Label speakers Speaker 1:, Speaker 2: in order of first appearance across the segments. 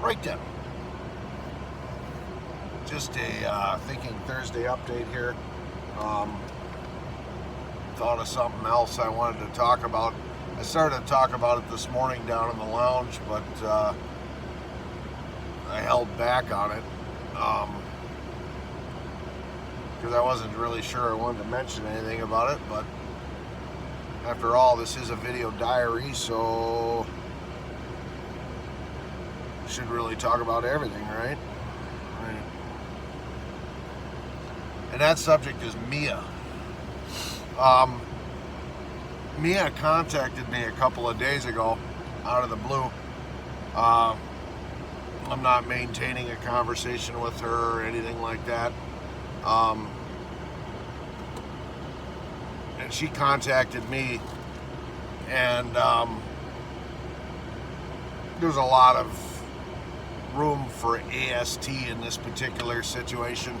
Speaker 1: Right then. Just a Thinking Thursday update here. Thought of something else I wanted to talk about. I started to talk about it this morning down in the lounge, but I held back on it because I wasn't really sure I wanted to mention anything about it. But after all, this is a video diary, so should really talk about everything, right? And that subject is Mia. Mia contacted me a couple of days ago out of the blue. I'm not maintaining a conversation with her or anything like that. And she contacted me, and there's a lot of room for AST in this particular situation.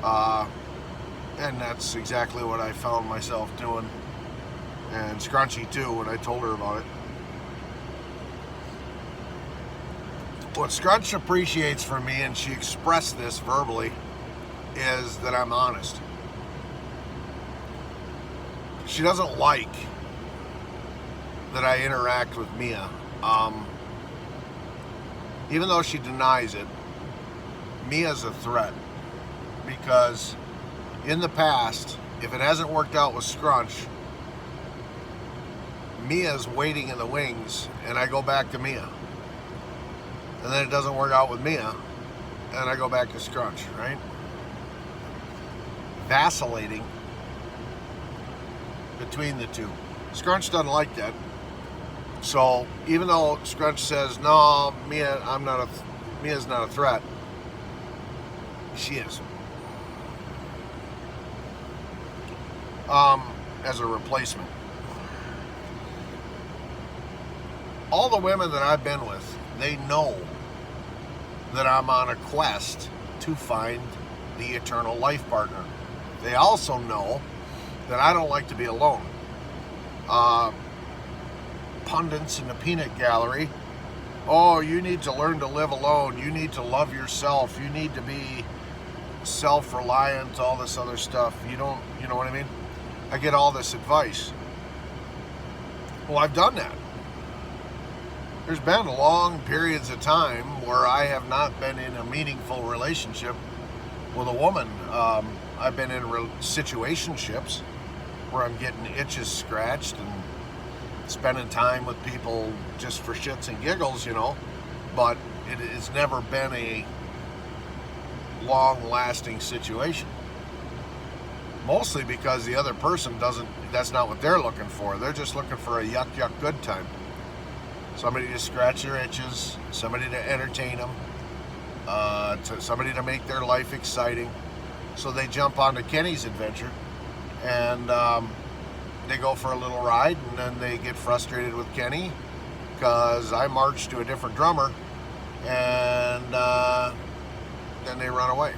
Speaker 1: And that's exactly what I found myself doing. And Scrunchy too, when I told her about it. What Scrunch appreciates from me, and she expressed this verbally, is that I'm honest. She doesn't like that I interact with Mia. Even though she denies it, Mia's a threat. Because in the past, if it hasn't worked out with Scrunch, Mia's waiting in the wings, and I go back to Mia. And then it doesn't work out with Mia, and I go back to Scrunch, right? Vacillating between the two. Scrunch doesn't like that. So even though Scrunch says, no, Mia's not a threat, she is. As a replacement. All the women that I've been with, they know that I'm on a quest to find the eternal life partner. They also know that I don't like to be alone. Pundits in the peanut gallery, oh, you need to learn to live alone, you need to love yourself, you need to be self-reliant, all this other stuff. You know what I mean? I get all this advice. Well, I've done that. There's been long periods of time where I have not been in a meaningful relationship with a woman. I've been in situationships where I'm getting itches scratched and spending time with people just for shits and giggles, but it has never been a long-lasting situation. Mostly because the other person that's not what they're looking for. They're just looking for a yuck good time. Somebody to scratch their itches, somebody to entertain them, somebody to make their life exciting. So they jump onto Kenny's adventure, and they go for a little ride, and then they get frustrated with Kenny because I march to a different drummer, and then they run away.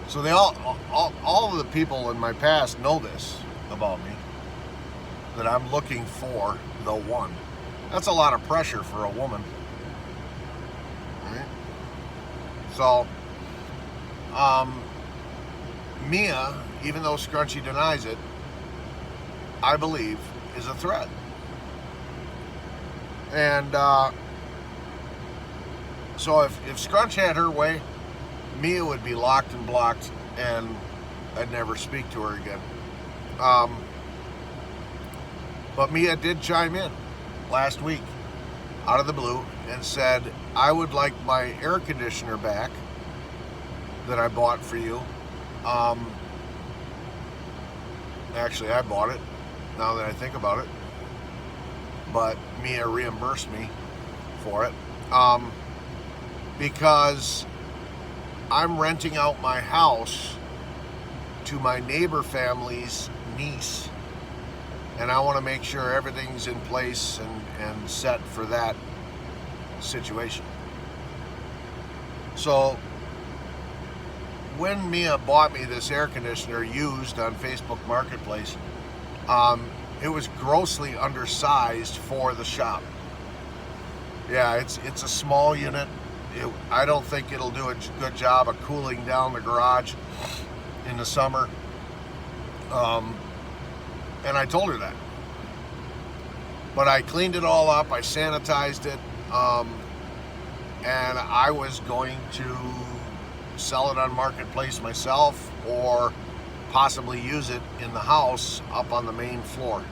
Speaker 1: So all of the people in my past know this about me, that I'm looking for the one. That's a lot of pressure for a woman. Right? So, Mia, even though Scrunchy denies it, I believe is a threat. And so if Scrunch had her way, Mia would be locked and blocked, and I'd never speak to her again. But Mia did chime in last week out of the blue and said, I would like my air conditioner back that I bought for you. Actually, I bought it, now that I think about it. But Mia reimbursed me for it. Because I'm renting out my house to my neighbor family's niece, and I want to make sure everything's in place and set for that situation. So when Mia bought me this air conditioner used on Facebook Marketplace, it was grossly undersized for the shop. Yeah, it's a small unit. I don't think it'll do a good job of cooling down the garage in the summer. And I told her that. But I cleaned it all up. I sanitized it. And I was going to sell it on Marketplace myself, or possibly use it in the house up on the main floor.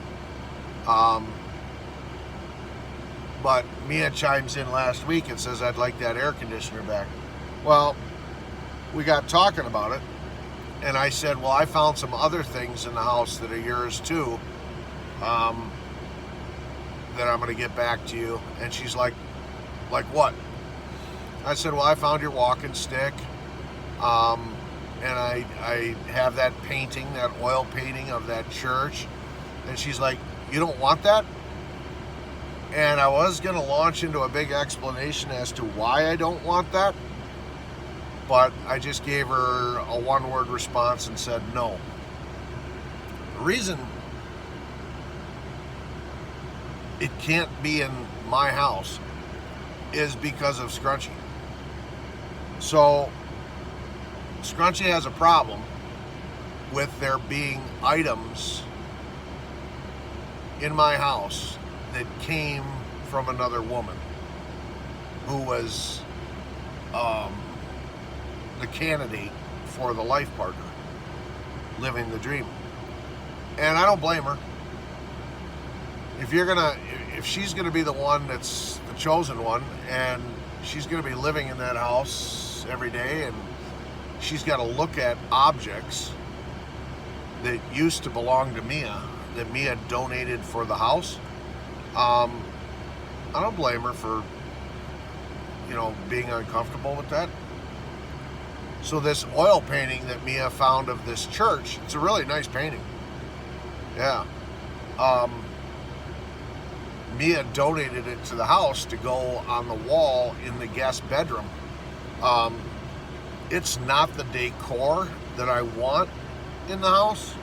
Speaker 1: But Mia chimes in last week and says, I'd like that air conditioner back. Well, we got talking about it, and I said, well, I found some other things in the house that are yours too, that I'm going to get back to you. And she's like what? I said, well, I found your walking stick, and I have that painting, that oil painting of that church. And she's like, you don't want that? And I was going to launch into a big explanation as to why I don't want that, but I just gave her a one-word response and said no. The reason it can't be in my house is because of Scrunchy. So Scrunchy has a problem with there being items in my house that came from another woman who was the candidate for the life partner, living the dream. And I don't blame her. If she's gonna be the one that's the chosen one, and she's gonna be living in that house every day, and she's got to look at objects that used to belong to Mia, that Mia donated for the house, I don't blame her for, being uncomfortable with that. So this oil painting that Mia found of this church, it's a really nice painting. Yeah. Mia donated it to the house to go on the wall in the guest bedroom. It's not the decor that I want in the house.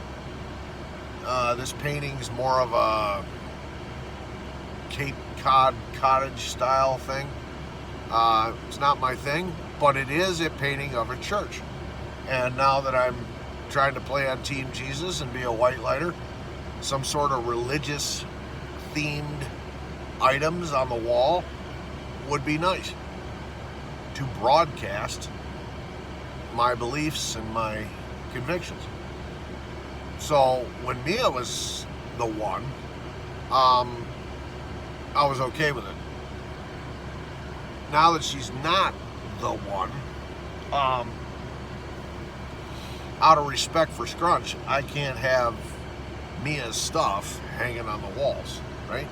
Speaker 1: This painting's more of a Cape Cod cottage style thing. It's not my thing, but it is a painting of a church. And now that I'm trying to play on Team Jesus and be a white lighter, some sort of religious themed items on the wall would be nice to broadcast my beliefs and my convictions. So when Mia was the one, I was okay with it. Now that she's not the one, out of respect for Scrunch, I can't have Mia's stuff hanging on the walls, right?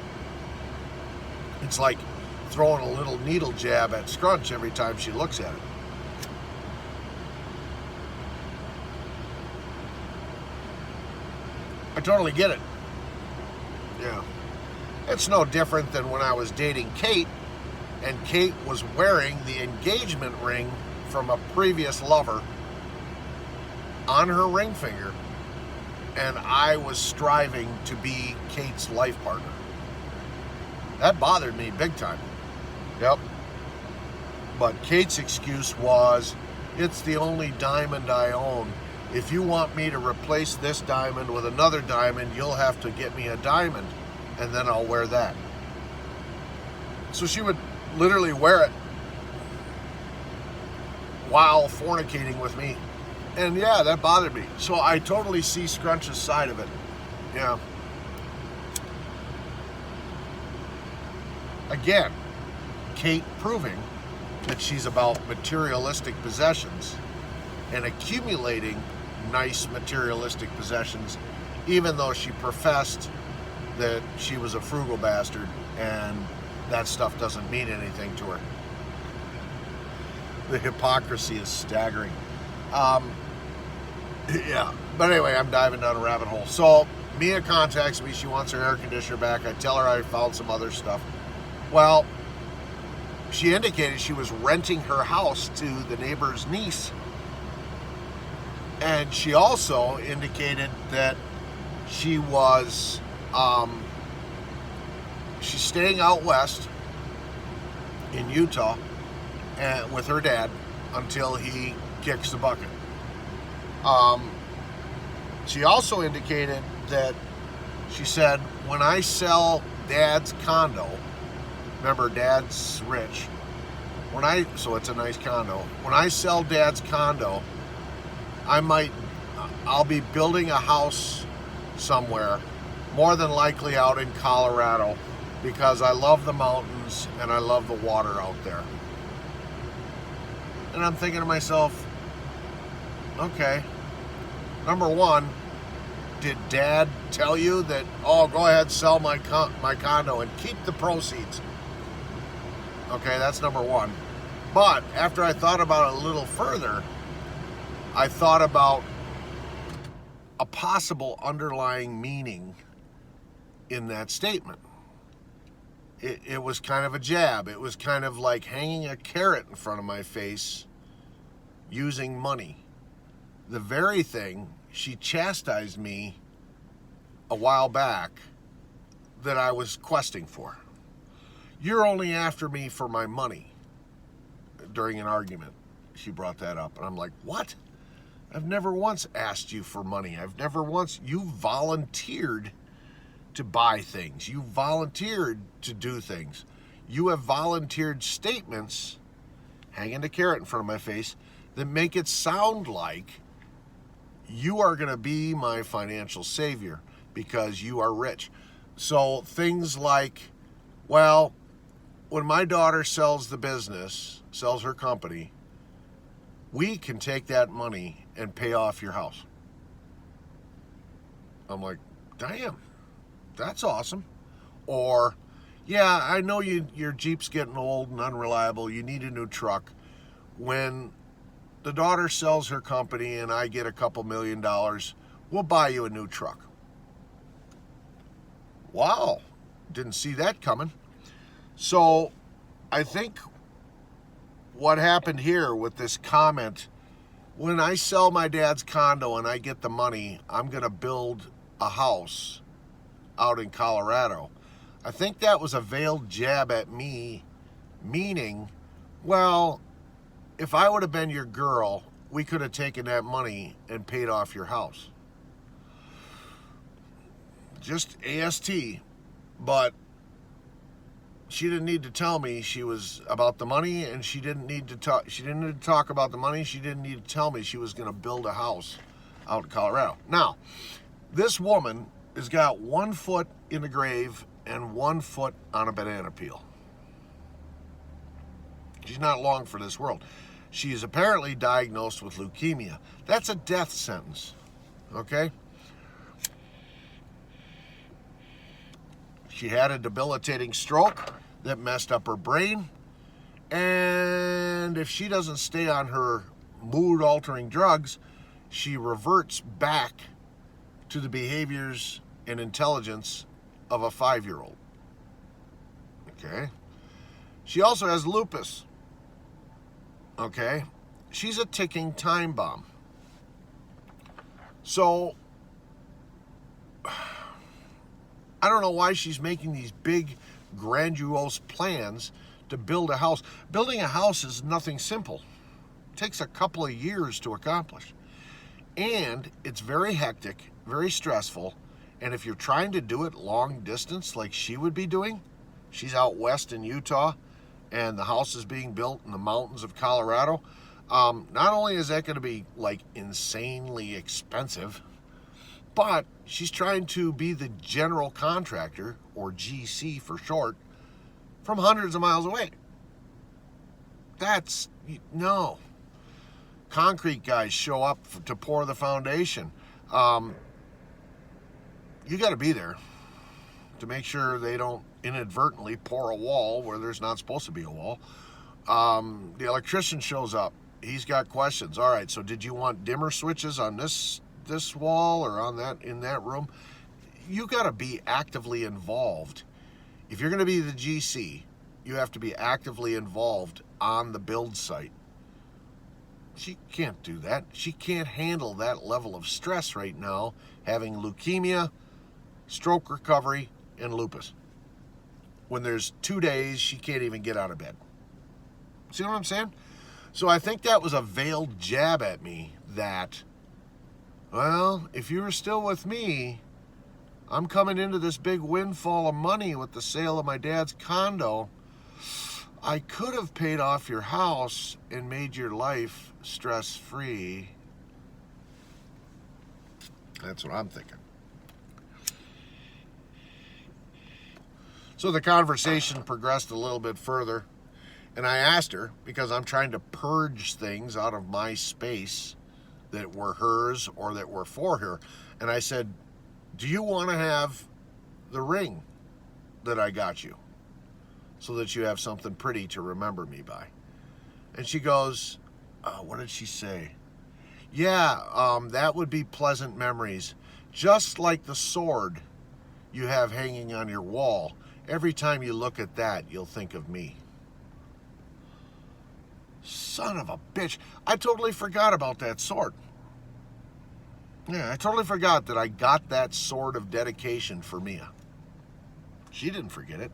Speaker 1: It's like throwing a little needle jab at Scrunch every time she looks at it. I totally get it. Yeah. It's no different than when I was dating Kate, and Kate was wearing the engagement ring from a previous lover on her ring finger, and I was striving to be Kate's life partner. That bothered me big time. Yep. But Kate's excuse was, it's the only diamond I own. If you want me to replace this diamond with another diamond, you'll have to get me a diamond, and then I'll wear that. So she would literally wear it while fornicating with me. And yeah, that bothered me. So I totally see Scrunch's side of it. Yeah. Again, Kate proving that she's about materialistic possessions and accumulating nice materialistic possessions, even though she professed that she was a frugal bastard and that stuff doesn't mean anything to her. The hypocrisy is staggering. Yeah, but anyway, I'm diving down a rabbit hole. So Mia contacts me. She wants her air conditioner back. I tell her I found some other stuff. Well, she indicated she was renting her house to the neighbor's niece. And she also indicated that she was, she's staying out west, in Utah and with her dad until he kicks the bucket. She also indicated that she said, when I sell Dad's condo, remember Dad's rich, so it's a nice condo. When I sell Dad's condo, I'll be building a house somewhere, more than likely out in Colorado, because I love the mountains and I love the water out there. And I'm thinking to myself, okay, number one, did Dad tell you that, oh, go ahead, sell my condo and keep the proceeds? Okay, that's number one. But after I thought about it a little further, I thought about a possible underlying meaning in that statement. It was kind of a jab. It was kind of like hanging a carrot in front of my face using money. The very thing she chastised me a while back that I was questing for. You're only after me for my money. During an argument, she brought that up. And I'm like, what? I've never once asked you for money. You volunteered to buy things. You volunteered to do things. You have volunteered statements, hanging a carrot in front of my face, that make it sound like you are going to be my financial savior because you are rich. So things like, well, when my daughter sells the business, sells her company, we can take that money and pay off your house. I'm like, damn, that's awesome. Or, yeah, I know your Jeep's getting old and unreliable. You need a new truck. When the daughter sells her company and I get a couple $1 million, we'll buy you a new truck. Wow, didn't see that coming. So I think what happened here with this comment, when I sell my dad's condo and I get the money, I'm going to build a house out in Colorado. I think that was a veiled jab at me, meaning, well, if I would have been your girl, we could have taken that money and paid off your house. Just AST, but she didn't need to tell me she was about the money, and she didn't need to talk about the money. She didn't need to tell me she was going to build a house out in Colorado. Now, this woman has got 1 foot in the grave and 1 foot on a banana peel. She's not long for this world. She is apparently diagnosed with leukemia. That's a death sentence, okay? She had a debilitating stroke that messed up her brain. And if she doesn't stay on her mood-altering drugs, she reverts back to the behaviors and intelligence of a 5-year-old. Okay? She also has lupus. Okay? She's a ticking time bomb. So, I don't know why she's making these big, grandiose plans to build a house. Building a house is nothing simple. It takes a couple of years to accomplish. And it's very hectic, very stressful. And if you're trying to do it long distance like she would be doing, she's out west in Utah, and the house is being built in the mountains of Colorado. Not only is that going to be like insanely expensive, but she's trying to be the general contractor, or GC for short, from hundreds of miles away. No. Concrete guys show up to pour the foundation. You got to be there to make sure they don't inadvertently pour a wall where there's not supposed to be a wall. The electrician shows up. He's got questions. All right, so did you want dimmer switches on this wall or on that, in that room? You got to be actively involved. If you're going to be the GC, you have to be actively involved on the build site. She can't do that. She can't handle that level of stress right now, having leukemia, stroke recovery, and lupus. When there's 2 days, she can't even get out of bed. See what I'm saying? So I think that was a veiled jab at me that, well, if you were still with me, I'm coming into this big windfall of money with the sale of my dad's condo. I could have paid off your house and made your life stress-free. That's what I'm thinking. So the conversation progressed a little bit further, and I asked her, because I'm trying to purge things out of my space that were hers or that were for her, and I said, do you want to have the ring that I got you so that you have something pretty to remember me by? And she goes, what did she say? Yeah, that would be pleasant memories. Just like the sword you have hanging on your wall. Every time you look at that, you'll think of me. Son of a bitch. I totally forgot about that sword. Yeah, I totally forgot that I got that sword of dedication for Mia. She didn't forget it.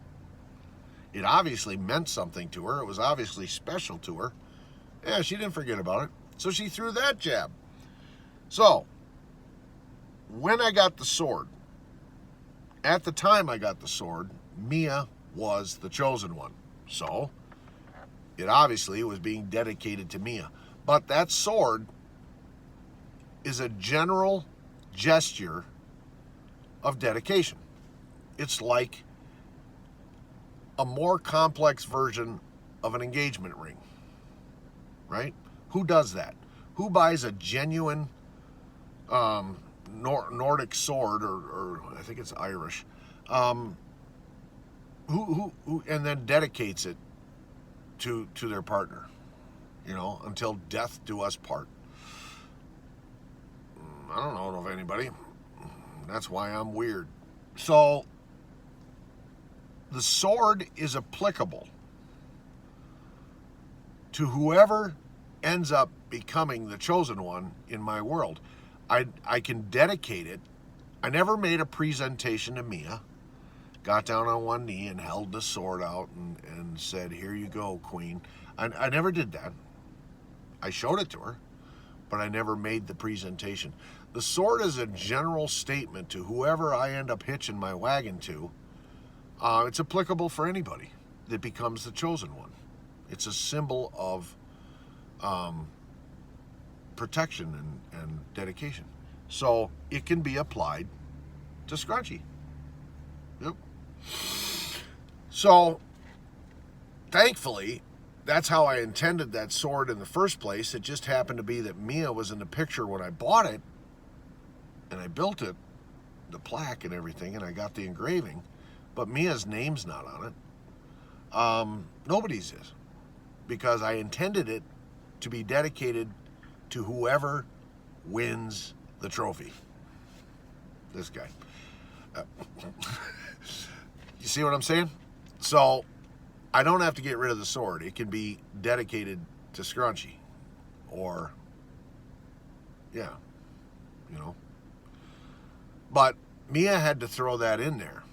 Speaker 1: It obviously meant something to her. It was obviously special to her. Yeah, she didn't forget about it. So she threw that jab. So, when I got the sword, at the time I got the sword, Mia was the chosen one. So, it obviously was being dedicated to Mia. But that sword is a general gesture of dedication. It's like a more complex version of an engagement ring, right? Who does that? Who buys a genuine Nordic sword, or I think it's Irish, who and then dedicates it to their partner, until death do us part? I don't know of anybody. That's why I'm weird. So, the sword is applicable to whoever ends up becoming the chosen one in my world. I can dedicate it. I never made a presentation to Mia. Got down on one knee and held the sword out and said, here you go, queen. I never did that. I showed it to her, but I never made the presentation. The sword is a general statement to whoever I end up hitching my wagon to. It's applicable for anybody that becomes the chosen one. It's a symbol of protection and dedication. So it can be applied to Scrunchy. Yep. So thankfully, that's how I intended that sword in the first place. It just happened to be that Mia was in the picture when I bought it, and I built it, the plaque and everything, and I got the engraving, but Mia's name's not on it. Nobody's is, because I intended it to be dedicated to whoever wins the trophy. This guy. You see what I'm saying? So I don't have to get rid of the sword. It can be dedicated to Scrunchy. Or, yeah, But Mia had to throw that in there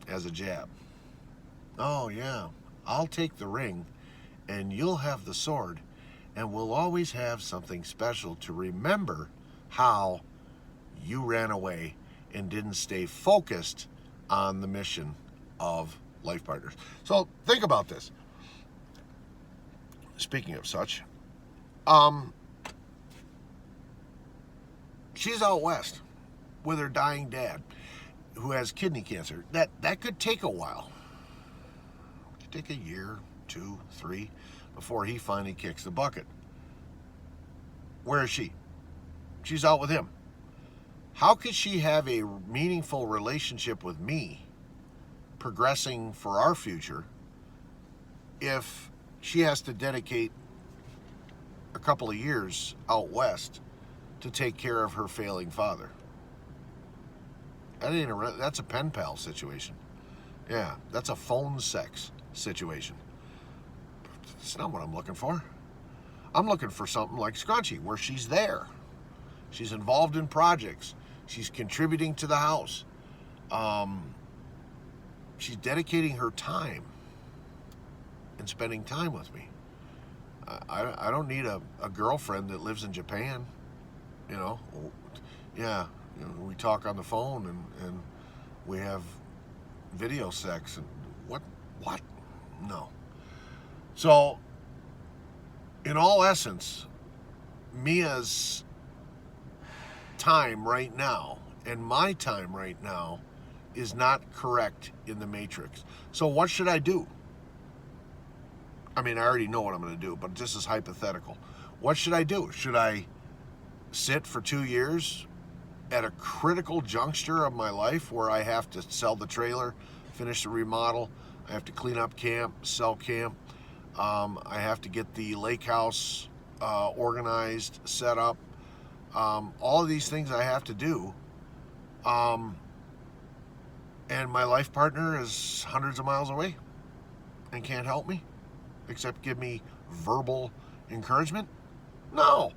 Speaker 1: as a jab. Oh, yeah, I'll take the ring, and you'll have the sword, and we'll always have something special to remember how you ran away and didn't stay focused on the mission of Life Partners. So think about this. Speaking of such, she's out west with her dying dad, who has kidney cancer. That could take a while. It could take a year, 2, 3, before he finally kicks the bucket. Where is she? She's out with him. How could she have a meaningful relationship with me, progressing for our future, if she has to dedicate a couple of years out west to take care of her failing father? That's a pen pal situation. Yeah, that's a phone sex situation. It's not what I'm looking for. I'm looking for something like Scrunchy, where she's there. She's involved in projects. She's contributing to the house. She's dedicating her time and spending time with me. I don't need a girlfriend that lives in Japan. You know, yeah, we talk on the phone and we have video sex and what? No. So, in all essence, Mia's time right now and my time right now is not correct in the matrix. So what should I do? I mean, I already know what I'm going to do, but this is hypothetical. What should I do? Should I sit for 2 years at a critical juncture of my life where I have to sell the trailer, finish the remodel, I have to clean up camp, sell camp, I have to get the lake house organized, set up, all of these things I have to do, and my life partner is hundreds of miles away and can't help me except give me verbal encouragement? No.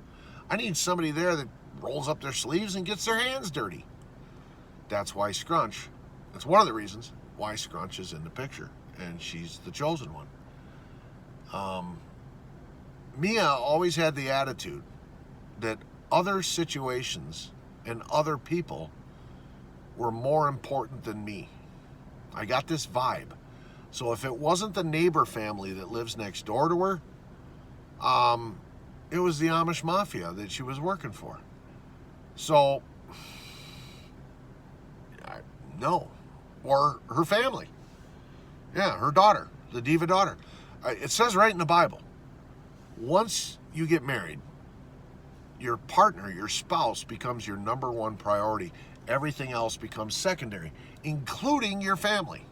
Speaker 1: I need somebody there that rolls up their sleeves and gets their hands dirty. That's why Scrunch, that's one of the reasons why Scrunch is in the picture, and she's the chosen one. Mia always had the attitude that other situations and other people were more important than me. I got this vibe. So if it wasn't the neighbor family that lives next door to her, it was the Amish Mafia that she was working for. So, no. Or her family. Yeah, her daughter, the diva daughter. It says right in the Bible, once you get married, your partner, your spouse, becomes your number one priority. Everything else becomes secondary, including your family.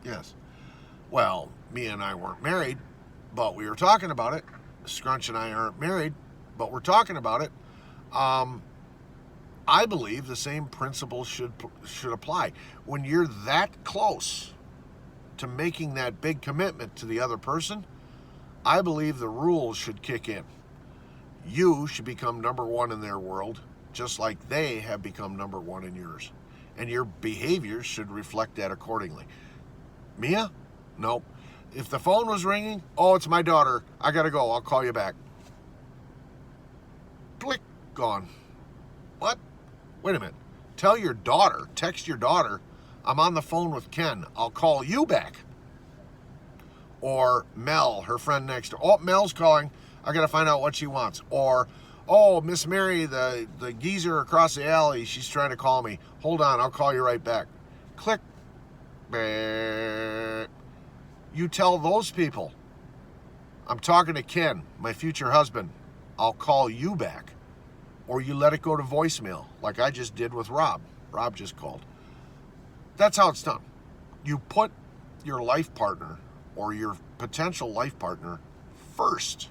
Speaker 1: Yes. Well, Mia and I weren't married, but we were talking about it. Scrunch and I aren't married, but we're talking about it. I believe the same principle should apply. When you're that close to making that big commitment to the other person, I believe the rules should kick in. You should become number one in their world, just like they have become number one in yours. And your behaviors should reflect that accordingly. Mia? Nope. If the phone was ringing, oh, it's my daughter. I gotta go. I'll call you back. Click. Gone. What? Wait a minute. Tell your daughter, text your daughter, I'm on the phone with Ken. I'll call you back. Or Mel, her friend next door. Oh, Mel's calling. I gotta find out what she wants. Or, oh, Miss Mary, the geezer across the alley, she's trying to call me. Hold on, I'll call you right back. Click. You tell those people, I'm talking to Ken, my future husband. I'll call you back. Or you let it go to voicemail, like I just did with Rob. Rob just called. That's how it's done. You put your life partner or your potential life partner first,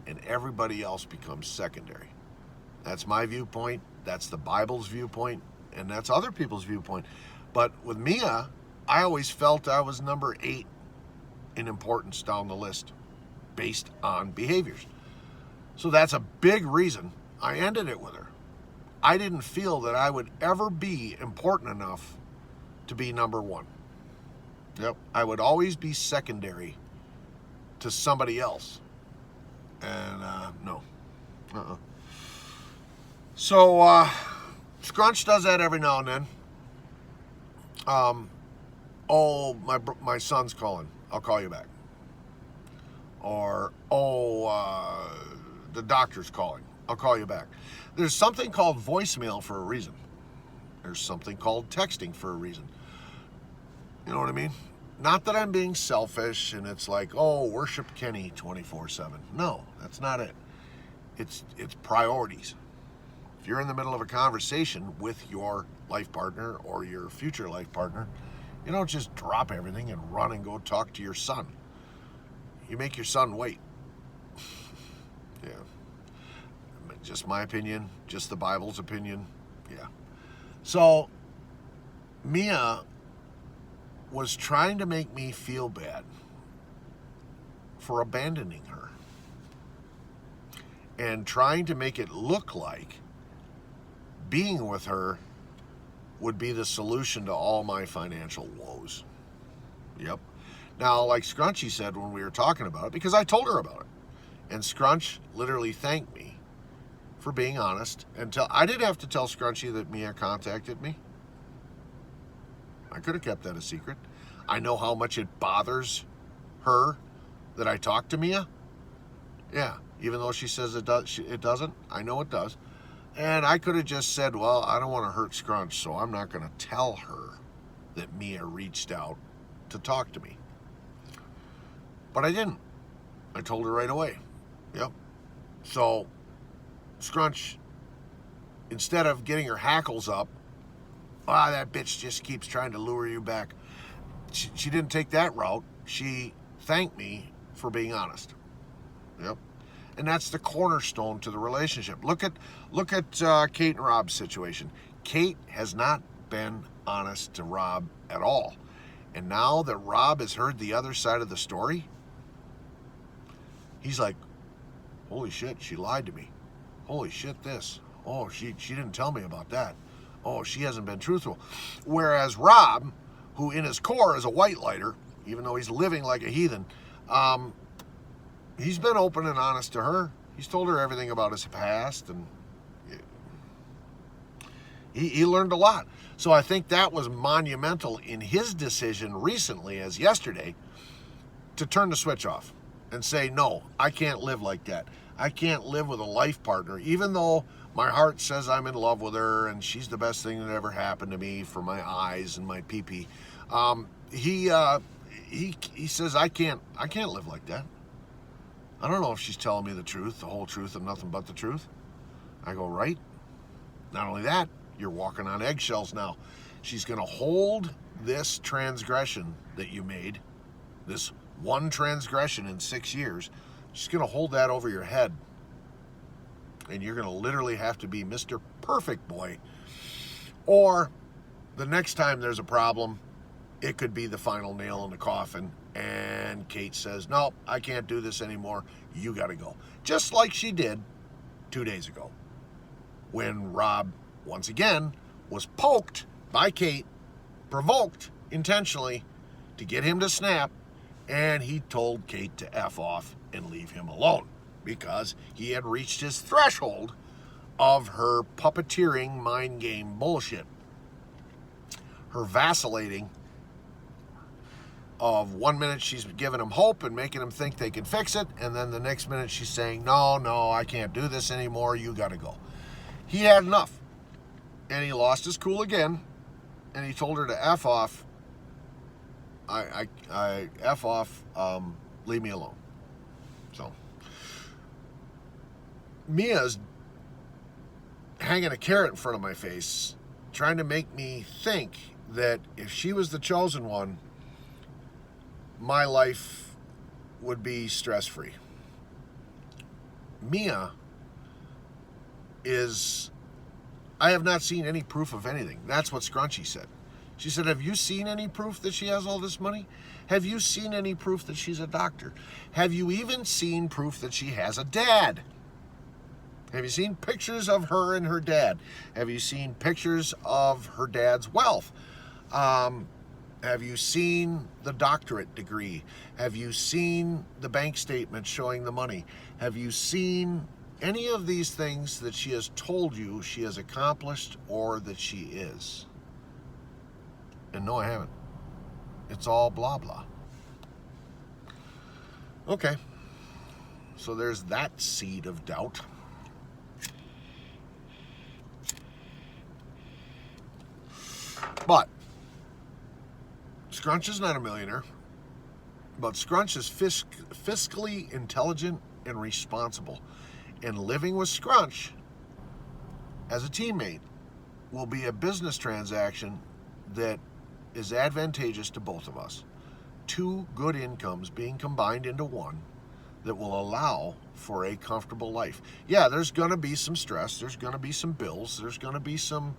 Speaker 1: and everybody else becomes secondary. That's my viewpoint. That's the Bible's viewpoint, and that's other people's viewpoint. But with Mia, I always felt I was number 8 in importance down the list based on behaviors. So that's a big reason I ended it with her. I didn't feel that I would ever be important enough to be number 1. Yep, I would always be secondary to somebody else. And no. So Scrunch does that every now and then. Oh, my son's calling. I'll call you back. Or, the doctor's calling. I'll call you back. There's something called voicemail for a reason. There's something called texting for a reason. You know what I mean? Not that I'm being selfish and it's like, oh, worship Kenny 24/7. No, that's not it. It's priorities. If you're in the middle of a conversation with your life partner or your future life partner, you don't just drop everything and run and go talk to your son. You make your son wait. Yeah. Just my opinion, just the Bible's opinion. Yeah. So, Mia was trying to make me feel bad for abandoning her and trying to make it look like being with her would be the solution to all my financial woes. Yep. Now, like Scrunchy said when we were talking about it, because I told her about it, and Scrunch literally thanked me for being honest. I didn't have to tell Scrunchy that Mia contacted me. I could have kept that a secret. I know how much it bothers her that I talk to Mia. Yeah, even though she says it doesn't. I know it does. And I could have just said, well, I don't want to hurt Scrunch, so I'm not going to tell her that Mia reached out to talk to me. But I didn't. I told her right away. Yep. So, Scrunch, instead of getting her hackles up, that bitch just keeps trying to lure you back. She didn't take that route. She thanked me for being honest. Yep. And that's the cornerstone to the relationship. Look at Kate and Rob's situation. Kate has not been honest to Rob at all. And now that Rob has heard the other side of the story, he's like, holy shit, she lied to me. Holy shit, this. Oh, she didn't tell me about that. Oh, she hasn't been truthful. Whereas Rob, who in his core is a white lighter, even though he's living like a heathen, he's been open and honest to her. He's told her everything about his past, and he learned a lot. So I think that was monumental in his decision recently, as yesterday, to turn the switch off and say, no, I can't live like that. I can't live with a life partner, even though my heart says I'm in love with her and she's the best thing that ever happened to me for my eyes and my pee-pee. He says, I can't live like that. I don't know if she's telling me the truth, the whole truth, and nothing but the truth. I go, right? Not only that, you're walking on eggshells now. She's going to hold this transgression that you made, this one transgression in 6 years, she's going to hold that over your head. And you're going to literally have to be Mr. Perfect Boy. Or the next time there's a problem, it could be the final nail in the coffin. And Kate says, no, I can't do this anymore. You got to go. Just like she did 2 days ago, when Rob, once again, was poked by Kate, provoked intentionally to get him to snap, and he told Kate to F off and leave him alone because he had reached his threshold of her puppeteering mind game bullshit. Her vacillating of 1 minute she's giving him hope and making him think they can fix it, and then the next minute she's saying, no, I can't do this anymore, you got to go. He had enough, and he lost his cool again, and he told her to F off. I F off, leave me alone. So Mia's hanging a carrot in front of my face, trying to make me think that if she was the chosen one, my life would be stress-free. Mia is, I have not seen any proof of anything. That's what Scrunchy said. She said, have you seen any proof that she has all this money? Have you seen any proof that she's a doctor? Have you even seen proof that she has a dad? Have you seen pictures of her and her dad? Have you seen pictures of her dad's wealth? Have you seen the doctorate degree? Have you seen the bank statement showing the money? Have you seen any of these things that she has told you she has accomplished or that she is? And no, I haven't. It's all blah, blah. Okay. So there's that seed of doubt. But Scrunch is not a millionaire, but Scrunch is fiscally intelligent and responsible. And living with Scrunch as a teammate will be a business transaction that is advantageous to both of us. Two good incomes being combined into one that will allow for a comfortable life. Yeah, there's going to be some stress. There's going to be some bills. There's going to be some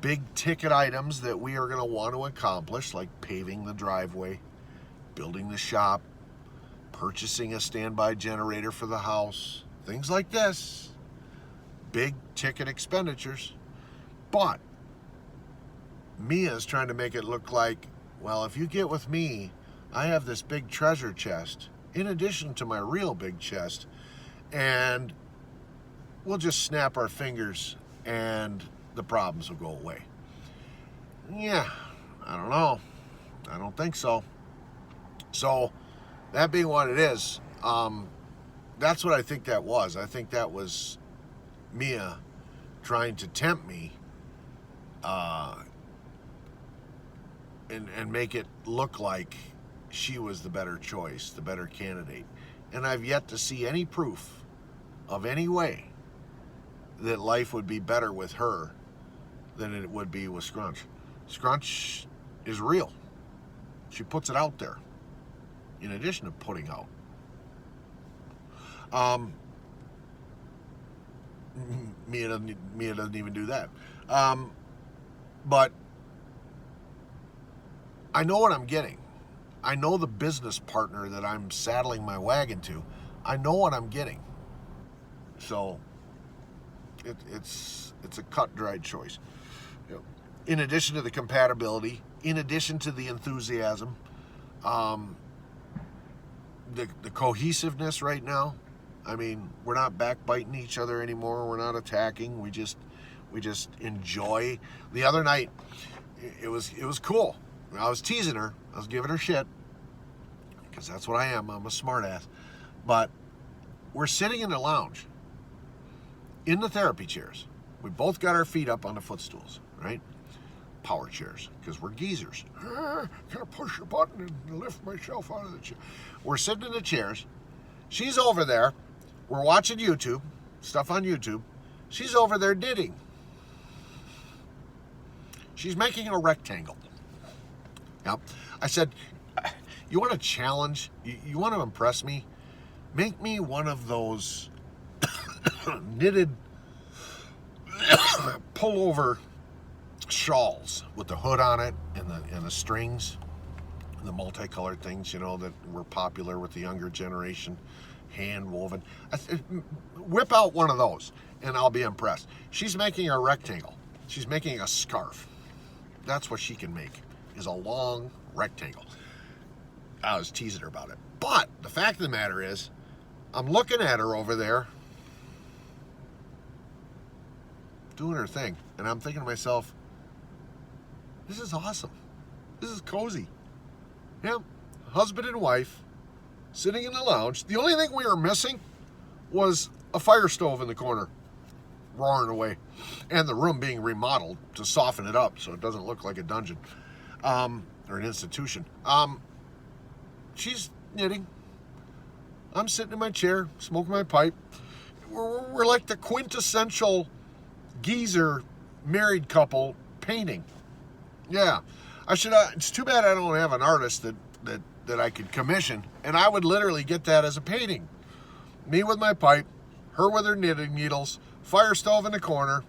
Speaker 1: big ticket items that we are going to want to accomplish, like paving the driveway, building the shop, purchasing a standby generator for the house, things like this. Big ticket expenditures. But Mia's trying to make it look like, well, if you get with me, I have this big treasure chest in addition to my real big chest, and we'll just snap our fingers and the problems will go away. Yeah, I don't know. I don't think so. So, that being what it is, that's what I think that was. I think that was Mia trying to tempt me and make it look like she was the better choice, the better candidate. And I've yet to see any proof of any way that life would be better with her than it would be with Scrunch. Scrunch is real. She puts it out there, in addition to putting out. Mia doesn't even do that. But I know what I'm getting. I know the business partner that I'm saddling my wagon to. I know what I'm getting. So it's a cut-dried choice. In addition to the compatibility, in addition to the enthusiasm, the cohesiveness right now. I mean, we're not backbiting each other anymore. We're not attacking. We just enjoy. The other night, it was cool. I was teasing her. I was giving her shit because that's what I am. I'm a smartass. But we're sitting in the lounge in the therapy chairs. We both got our feet up on the footstools, right? Power chairs, because we're geezers. Can I push a button and lift myself out of the chair? We're sitting in the chairs. She's over there. We're watching YouTube, stuff on YouTube. She's over there knitting. She's making a rectangle. Yep. I said, you want to challenge? You want to impress me? Make me one of those knitted pullover shawls with the hood on it and the strings, and the multicolored things, you know, that were popular with the younger generation, hand woven. Whip out one of those and I'll be impressed. She's making a rectangle. She's making a scarf. That's what she can make, is a long rectangle. I was teasing her about it. But the fact of the matter is, I'm looking at her over there doing her thing, and I'm thinking to myself, this is awesome. This is cozy. Yeah, husband and wife sitting in the lounge. The only thing we were missing was a fire stove in the corner roaring away, and the room being remodeled to soften it up so it doesn't look like a dungeon or an institution. She's knitting. I'm sitting in my chair, smoking my pipe. We're like the quintessential geezer married couple painting. Yeah, I should. It's too bad I don't have an artist that I could commission, and I would literally get that as a painting. Me with my pipe, her with her knitting needles, fire stove in the corner.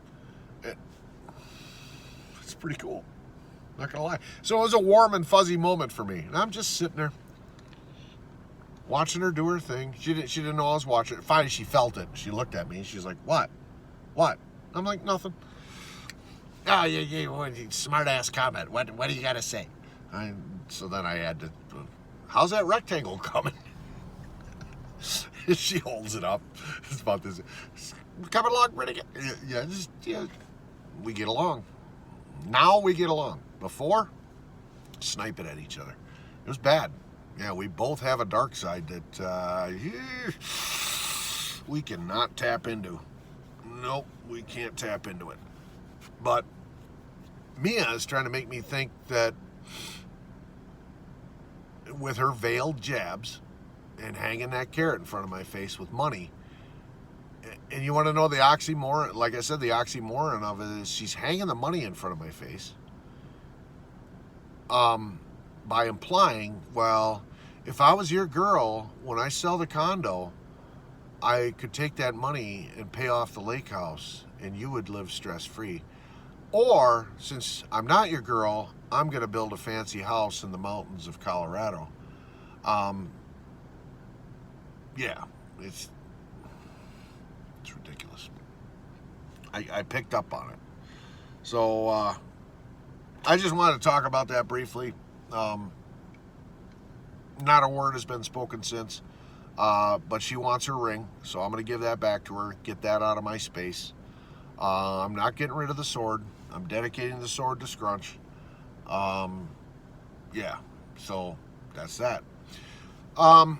Speaker 1: It's pretty cool. Not gonna lie. So it was a warm and fuzzy moment for me, and I'm just sitting there watching her do her thing. She didn't know I was watching it. Finally, she felt it. She looked at me and she's like, "What? What?" I'm like, "Nothing." Oh, yeah, smart ass comment. What do you got to say? So then I had to, how's that rectangle coming? She holds it up. It's about this. Coming along pretty good. Yeah, we get along. Now we get along. Before, sniping at each other. It was bad. Yeah, we both have a dark side that we cannot tap into. Nope, we can't tap into it. But Mia is trying to make me think that with her veiled jabs and hanging that carrot in front of my face with money, and you want to know the oxymoron, like I said, the oxymoron of it is she's hanging the money in front of my face by implying, well, if I was your girl, when I sell the condo, I could take that money and pay off the lake house and you would live stress-free. Or, since I'm not your girl, I'm going to build a fancy house in the mountains of Colorado. Yeah, it's ridiculous. I picked up on it. So, I just wanted to talk about that briefly. Not a word has been spoken since. But she wants her ring, so I'm going to give that back to her, get that out of my space. I'm not getting rid of the sword. I'm dedicating the sword to Scrunch. Yeah, so that's that. Well,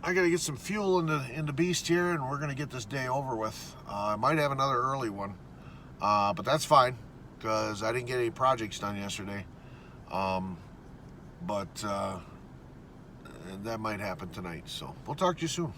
Speaker 1: I got to get some fuel in the beast here, and we're going to get this day over with. I might have another early one, but that's fine because I didn't get any projects done yesterday. But that might happen tonight. So we'll talk to you soon.